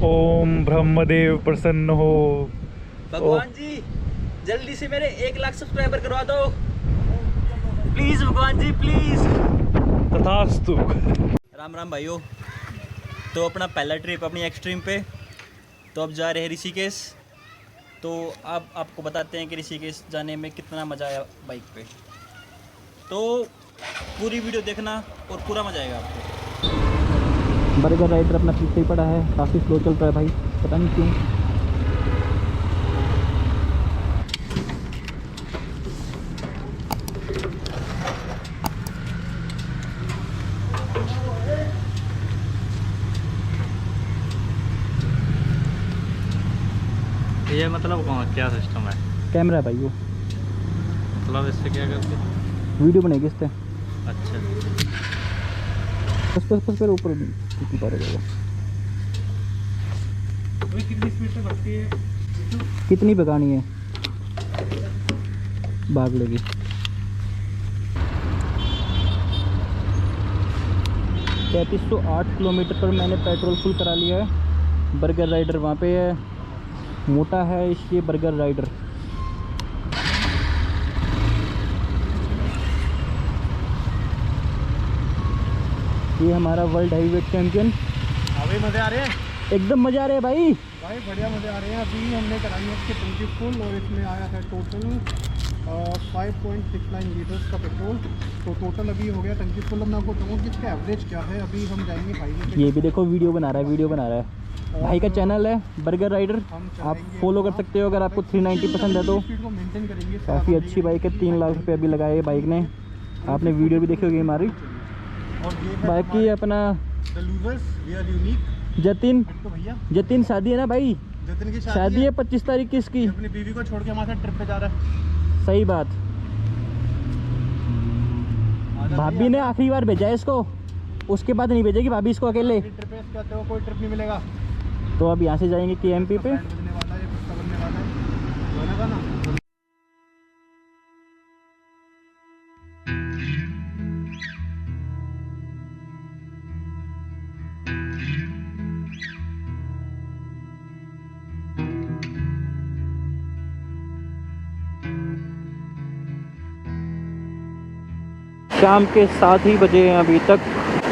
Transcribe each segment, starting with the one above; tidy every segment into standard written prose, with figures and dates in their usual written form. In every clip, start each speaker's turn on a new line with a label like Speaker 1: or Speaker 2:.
Speaker 1: ओम ब्रह्मदेव प्रसन्न हो।
Speaker 2: भगवान जी जल्दी से मेरे 1 लाख सब्सक्राइबर करवा दो प्लीज भगवान जी प्लीज।
Speaker 1: तथास्तु।
Speaker 2: राम राम भाइयों। तो अपना पहला ट्रिप अपनी एक्सट्रीम पे, तो अब जा रहे हैं ऋषिकेश। तो अब आपको बताते हैं कि ऋषिकेश जाने में कितना मज़ा आया बाइक पे। तो पूरी वीडियो देखना और पूरा मज़ा आएगा आपको।
Speaker 3: बर्गर राइडर अपना पीछे ही पड़ा है, काफ़ी स्लो चल रहा है भाई, पता नहीं क्यों।
Speaker 1: ये मतलब कौन क्या सिस्टम है?
Speaker 3: कैमरा है भाई वो,
Speaker 1: मतलब इससे क्या करते?
Speaker 3: वीडियो बनेगी इससे।
Speaker 1: अच्छा
Speaker 3: बस फिर ऊपर कितनी बार होगा,
Speaker 1: कितनी स्पीड से बढ़ती है?
Speaker 3: कितनी भगानी है, भाग लेगी। तैंतीस 308 किलोमीटर पर मैंने पेट्रोल फुल करा लिया है। बर्गर राइडर वहाँ पे है, मोटा है इसलिए बर्गर राइडर। ये हमारा वर्ल्ड हाईवे चैंपियन।
Speaker 1: अभी मजे आ रहे हैं,
Speaker 3: एकदम मजा आ रहे हैं भाई
Speaker 1: बढ़िया मजे आ रहे हैं। अभी हमने कराई है इसकी टंकी फुल और इसमें आया है टोटल 5.69 लीटर्स का पेट्रोल। तो टोटल अभी हो गया टंकी फुल। अब मैं आपको बताऊँ कि इसका एवरेज क्या है। अभी हम जाएंगे हाईवे पे।
Speaker 3: ये भी देखो वीडियो बना रहा है। भाई का चैनल है बर्गर राइडर, आप फॉलो कर सकते हो अगर आपको 390 पसंद है तो।
Speaker 1: स्पीड को मेंटेन करेंगे।
Speaker 3: काफ़ी अच्छी बाइक है, 3 लाख रुपये अभी लगाए है बाइक ने। आपने वीडियो भी देखी होगी हमारी।
Speaker 1: और ये है
Speaker 3: बाकी अपना
Speaker 1: the losers, we are unique.
Speaker 3: Jatin
Speaker 1: तो भैया
Speaker 3: जतिन शादी है ना भाई,
Speaker 1: जतिन की
Speaker 3: शादी है 25 तारीख की इसकी।
Speaker 1: अपनी बीवी को छोड़ के हमारे साथ ट्रिप पे जा रहा है।
Speaker 3: सही बात। भाभी ने आखिरी बार भेजा है इसको, उसके बाद नहीं भेजेगी भाभी इसको अकेले।
Speaker 1: ट्रिप पे कहते हो कोई ट्रिप नहीं मिलेगा।
Speaker 3: तो अब यहाँ से जाएंगे KMP पे।
Speaker 1: बजने वाला है, कुछ बनने वाला है, गाना गाना।
Speaker 3: शाम के 7 ही बजे हैं अभी तक,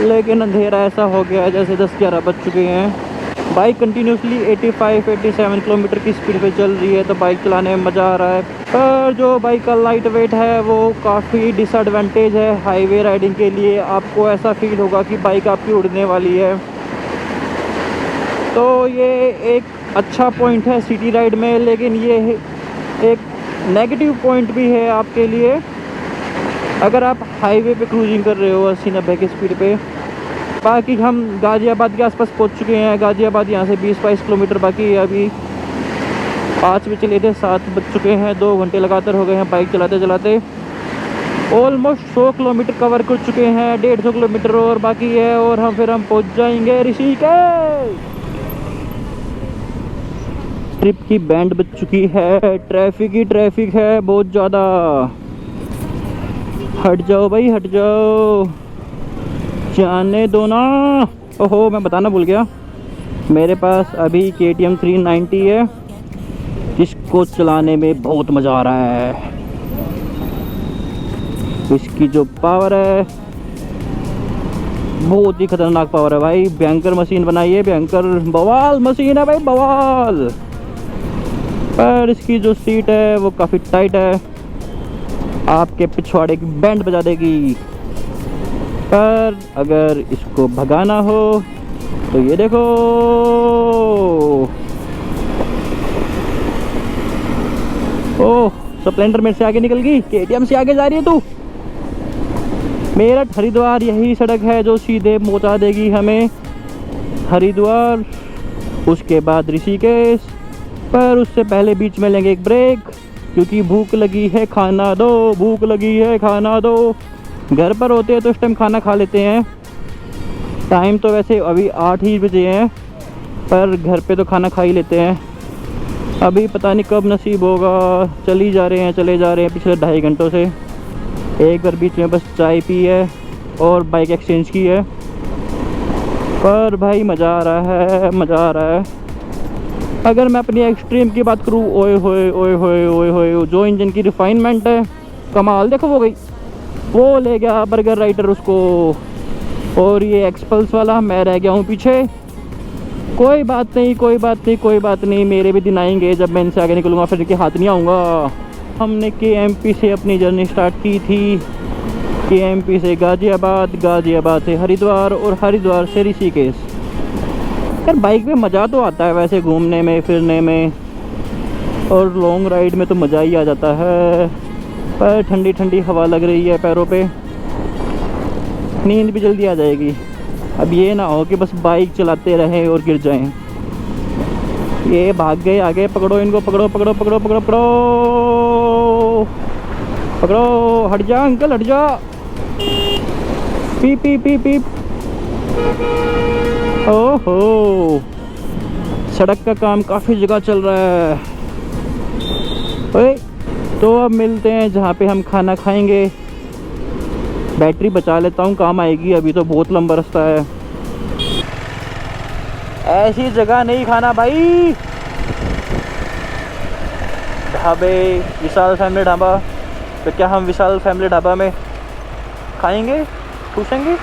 Speaker 3: लेकिन अंधेरा ऐसा हो गया है जैसे 10-11 बज चुके हैं। बाइक कंटिन्यूसली 85-87 किलोमीटर की स्पीड पे चल रही है, तो बाइक चलाने में मज़ा आ रहा है। पर जो बाइक का लाइट वेट है वो काफ़ी डिसएडवांटेज है हाईवे राइडिंग के लिए। आपको ऐसा फील होगा कि बाइक आपकी उड़ने वाली है। तो ये एक अच्छा पॉइंट है सिटी राइड में, लेकिन ये एक नेगेटिव पॉइंट भी है आपके लिए अगर आप हाईवे पे क्रूजिंग कर रहे हो 80-90 की स्पीड पे। बाकी हम गाज़ियाबाद के आसपास पहुंच चुके हैं। गाज़ियाबाद यहाँ से 20-22 किलोमीटर बाकी है। अभी 5 बजे चले थे, 7 बज चुके हैं। 2 घंटे लगातार हो गए हैं बाइक चलाते चलाते। ऑलमोस्ट 100 किलोमीटर कवर कर चुके हैं, 150 किलोमीटर और बाकी है और हम पहुँच जाएंगे ऋषिकेश। ट्रिप की बैंड बज चुकी है, ट्रैफिक है बहुत ज़्यादा। हट जाओ भाई हट जाओ, जाने दो ना। ओहो मैं बताना भूल गया, मेरे पास अभी KTM 390 है जिसको चलाने में बहुत मज़ा आ रहा है। इसकी जो पावर है बहुत ही खतरनाक पावर है भाई। भयंकर मशीन बनाई है, भयंकर बवाल मशीन है भाई, बवाल। पर इसकी जो सीट है वो काफ़ी टाइट है, आपके पिछवाड़े की बैंड बजा देगी। पर अगर इसको भगाना हो तो ये देखो, ओह स्प्लेंडर मेरे से आगे निकल गई, KTM से आगे जा रही है तू। मेरठ हरिद्वार यही सड़क है जो सीधे पहुंचा देगी हमें हरिद्वार, उसके बाद ऋषिकेश। पर उससे पहले बीच में लेंगे एक ब्रेक, क्योंकि भूख लगी है खाना दो, भूख लगी है खाना दो। घर पर होते हैं तो इस टाइम खाना खा लेते हैं। टाइम तो वैसे अभी 8 ही बजे हैं, पर घर पे तो खाना खा ही लेते हैं। अभी पता नहीं कब नसीब होगा। चले जा रहे हैं पिछले 2.5 घंटों से। एक बार बीच में बस चाय पी है और बाइक एक्सचेंज की है। पर भाई मज़ा आ रहा है, मज़ा आ रहा है। अगर मैं अपनी एक्सट्रीम की बात करूँ, ओए होए ओए होए ओए होए, जो इंजन की रिफाइनमेंट है कमाल। देखो वो गई, वो ले गया बर्गर राइडर उसको, और ये एक्सपल्स वाला मैं रह गया हूँ पीछे। कोई बात नहीं, कोई बात नहीं, कोई बात नहीं, मेरे भी दिन आएंगे जब मैं इनसे आगे निकलूँगा, फिर इनके हाथ नहीं आऊँगा। हमने KMP से अपनी जर्नी स्टार्ट की थी, KMP से गाज़ियाबाद, गाज़ियाबाद से हरिद्वार और हरिद्वार से ऋषिकेश। यार बाइक पे मज़ा तो आता है वैसे, घूमने में फिरने में, और लॉन्ग राइड में तो मज़ा ही आ जाता है। पर ठंडी ठंडी हवा लग रही है पैरों पे, नींद भी जल्दी आ जाएगी। अब ये ना हो कि बस बाइक चलाते रहें और गिर जाएं। ये भाग गए आगे, पकड़ो इनको, पकड़ो पकड़ो पकड़ो पकड़ो पकड़ो पकड़ो, हट जा अंकल हट जा। पीप पीप पीप पीप। ओहो, सड़क का काम काफ़ी जगह चल रहा है। ओए, तो अब मिलते हैं जहाँ पे हम खाना खाएंगे। बैटरी बचा लेता हूँ, काम आएगी, अभी तो बहुत लंबा रास्ता है। ऐसी जगह नहीं खाना भाई। ढाबे, विशाल फैमिली ढाबा। तो क्या हम विशाल फैमिली ढाबा में खाएंगे, पूछेंगे?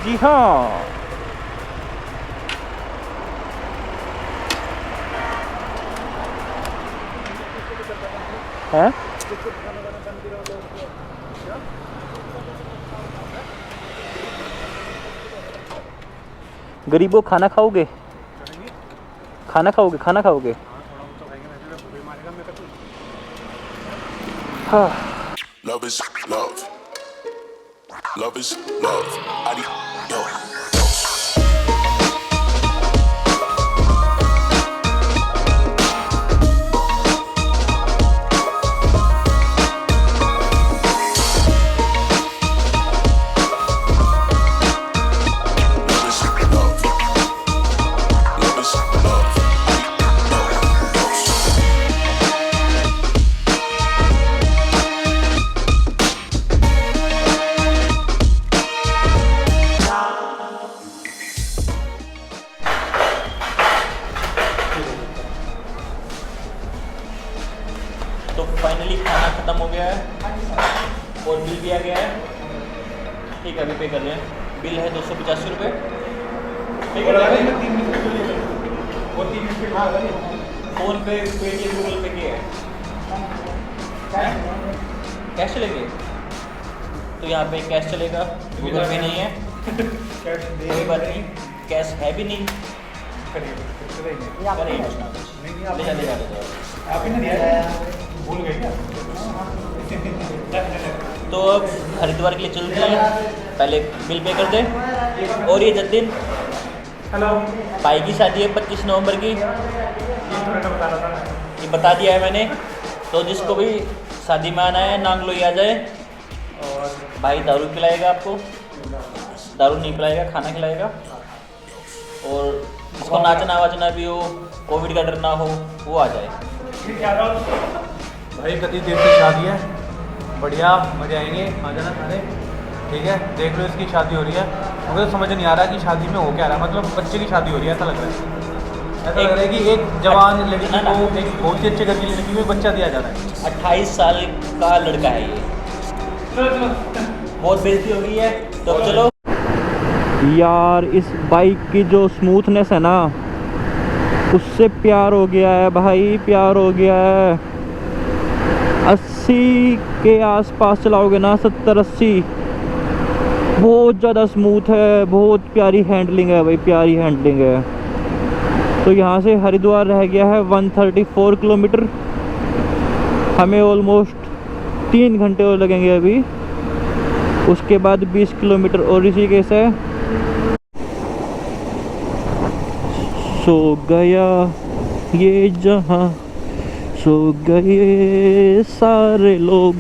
Speaker 3: जी हाँ। है गरीबों, खाना खाओगे? खाना खाओगे, खाना खाओगे? हाँ।
Speaker 4: Love is love. Love is love. Adios.
Speaker 2: तो फाइनली खाना ख़त्म हो गया है और बिल भी आ गया है। ठीक है, अभी पे कर रहे हैं। बिल है 285 रुपये। ठीक है, फ़ोन पे, पेटीएम, गूगल पे के है। कैश चलेंगे तो यहाँ पे कैश चलेगा, गूगल पे नहीं है। कोई बात नहीं, कैश है भी नहीं, करेंगे कुछ ना कुछ। ले जा भूल गए क्या? तो अब हरिद्वार के लिए चलते हैं, पहले बिल पे कर दे। और ये जतिन, भाई की शादी है 25 नवंबर की, ये बता दिया है मैंने। तो जिसको भी शादी में आना है नांगलो ही आ जाए। और भाई दारू पिलाएगा आपको, दारू नहीं पिलाएगा, खाना खिलाएगा। और जिसको नाचना वाचना भी हो, कोविड का डर ना हो, वो आ जाए।
Speaker 5: भाई कति देर की शादी है, बढ़िया मजे आएंगे, आ जाना सारे। ठीक है, देख लो इसकी शादी हो रही है। मुझे तो समझ नहीं आ रहा कि शादी में हो क्या रहा है, मतलब बच्चे की शादी हो रही है, ऐसा लग रहा है। ऐसा लग रहा है कि एक जवान लड़की को एक बहुत ही अच्छे घर की लड़की को बच्चा दिया जा रहा है।
Speaker 2: 28 साल का लड़का है ये। बहुत बेइज्जती हो गई है, तो अब चलो।
Speaker 3: यार इस बाइक की जो स्मूथनेस है ना, उससे प्यार हो गया है भाई, प्यार हो गया है। 80 के आसपास चलाओगे ना, 70-80, बहुत ज़्यादा स्मूथ है, बहुत प्यारी हैंडलिंग है भाई, प्यारी हैंडलिंग है। तो यहाँ से हरिद्वार रह गया है 134 किलोमीटर। हमें ऑलमोस्ट 3 घंटे और लगेंगे अभी। उसके बाद 20 किलोमीटर और ऋषिकेश है। सो गया ये जहां, सो गए सारे लोग,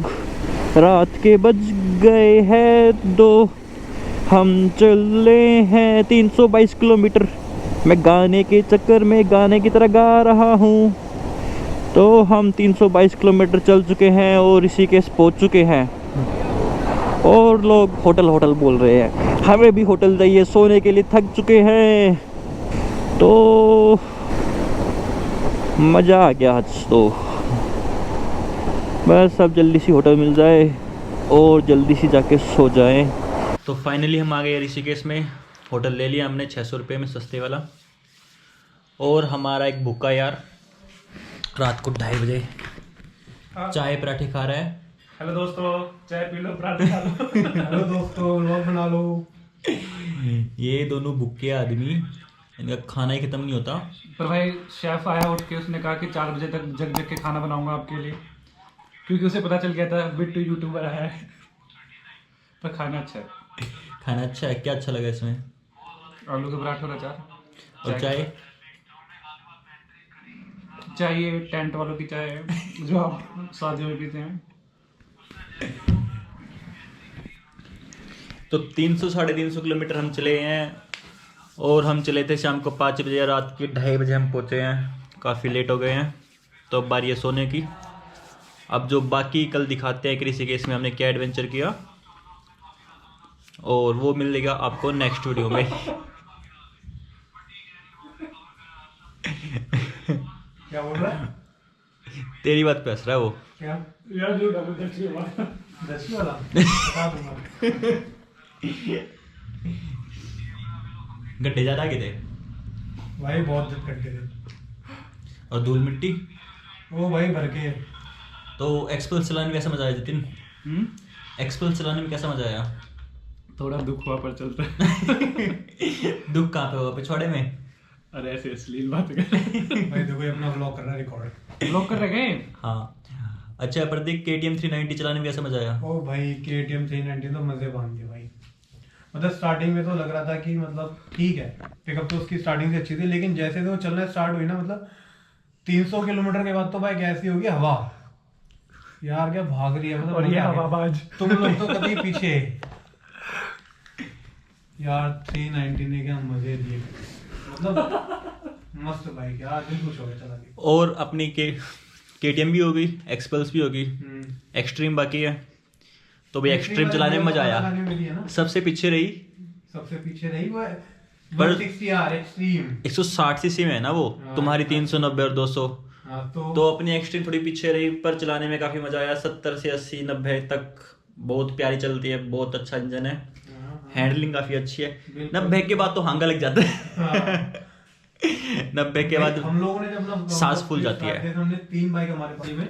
Speaker 3: रात के बज गए हैं 2, हम चले हैं 322 किलोमीटर। मैं गाने के चक्कर में गाने की तरह गा रहा हूँ। तो हम 322 किलोमीटर चल चुके हैं और ऋषिकेश पहुँच चुके हैं। और लोग होटल होटल बोल रहे हैं। हमें भी होटल चाहिए, सोने के लिए थक चुके हैं। तो मज़ा आ गया आज तो। बस अब जल्दी सी होटल मिल जाए और जल्दी सी जाके सो जाएं।
Speaker 2: तो फाइनली हम आ गए ऋषिकेश में। होटल ले लिया हमने 600 रुपये में, सस्ते वाला। और हमारा एक भूखा यार रात को 2:30 बजे चाय पराठे खा रहा है।
Speaker 5: हेलो दोस्तों, चाय पी लो, पराठे खा लो। हेलो दोस्तों, व्लॉग बना लो।
Speaker 2: ये दोनों भूखे आदमी, इनका खाना ही खत्म नहीं होता।
Speaker 5: पर भाई शेफ आया उठ के, उसने कहा कि 4 बजे तक जग जग के खाना बनाऊंगा आपके लिए, क्योंकि उसे पता चल गया था बिट्टू यूट्यूबर आया है। पर खाना अच्छा है।
Speaker 2: खाना अच्छा है। क्या अच्छा लगा इसमें?
Speaker 5: आलू के पराठे और अचार।
Speaker 2: और चाय?
Speaker 5: चाय ये टेंट वालों की चाय है जो आप शादियों में पीते हैं।
Speaker 2: तो 300-350 किलोमीटर हम चले हैं। और हम चले थे शाम को 5 बजे, रात के 2:30 बजे हम पहुँचे हैं। काफ़ी लेट हो गए हैं। तो अब बारी है सोने की। अब जो बाकी कल दिखाते हैं कि ऋषिकेश में हमने क्या एडवेंचर किया, और वो मिलेगा आपको नेक्स्ट वीडियो में।
Speaker 5: क्या बोल रहा है?
Speaker 2: तेरी बात पे हंस रहा है वो।
Speaker 5: क्या यार, जो दक्षिण वाला बता दूंगा।
Speaker 2: गड्ढे ज़्यादा आगे थे
Speaker 5: भाई, बहुत गड्ढे थे।
Speaker 2: और धूल मिट्टी।
Speaker 5: वो भाई भर के।
Speaker 2: तो एक्सपल्स चलाने में कैसा मजा आया जतिन? एक्सपल्स चलाने में कैसा मजा आया?
Speaker 5: थोड़ा दुख हुआ पर चलता है।
Speaker 2: दुख कहाँ पे हुआ? पिछवाड़े में?
Speaker 5: अरे ऐसे अश्लील बात कर। भाई देखो, ये अपना व्लॉग कर रहा है, रिकॉर्ड व्लॉग कर रहे हैं।
Speaker 2: हाँ। अच्छा प्रतीक, KTM 390 चलाने में कैसा मजा आया?
Speaker 6: ओ भाई, KTM 390 तो मजे बांध दिए भाई। मतलब स्टार्टिंग में तो लग रहा था कि मतलब ठीक है, पिकअप तो उसकी स्टार्टिंग से अच्छी थी, लेकिन जैसे तो चलना स्टार्ट हुई ना, मतलब 300 किलोमीटर के बाद तो भाई कैसी होगी हवा यार, क्या भाग रही है मतलब।
Speaker 5: और ये हवाबाज
Speaker 6: तुम लोग तो कभी पीछे यार। 390 ने क्या मजे दिए, मतलब मस्त बाइक यार, दिल खुश हो गया चला के।
Speaker 2: और अपनी KTM भी हो गई, एक्सपल्स भी होगी, एक्सट्रीम बाकी है। तो भाई एक्सट्रीम चलाने में मजा आया। सबसे पीछे रही
Speaker 6: वो
Speaker 2: पर
Speaker 6: 160R एक्सट्रीम
Speaker 2: 160 सीसी में है ना वो। तुम्हारी 390 और 200। तो अपनी एक्सट्रीम थोड़ी पीछे रही, पर चलाने में काफी मजा आया। 70 से 80 90 तक बहुत प्यारी चलती है। बहुत अच्छा इंजन है, हैंडलिंग काफी अच्छी है। 90 के बाद तो हांगा लग जाता है। 90 के बाद
Speaker 6: हम लोगों ने जब
Speaker 2: सांस फूल जाती है।
Speaker 6: हमने 3 बाइक हमारे पास में,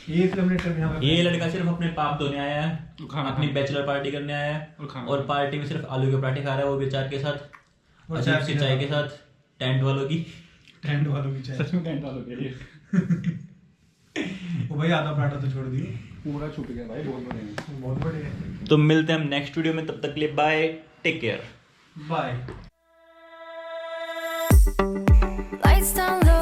Speaker 2: ये लड़का सिर्फ अपने पाप धोने आया है, अपनी बैचलर पार्टी करने आया है, और पार्टी में सिर्फ आलू के पराठे खा रहा है, वो भी अचार के साथ, अजीब सी चाय के साथ, टेंट वालों की
Speaker 6: चाय।
Speaker 5: सच में टेंट वालों के लिए।
Speaker 6: वो भाई आधा पराठा तो छोड़ दिए,
Speaker 5: पूरा छूट गया भाई, बहुत बड़े।
Speaker 2: तो मिलते हैं हम नेक्स्ट वीडियो में, तब तक के लिए bye, take care,
Speaker 6: bye.
Speaker 7: Lights down low.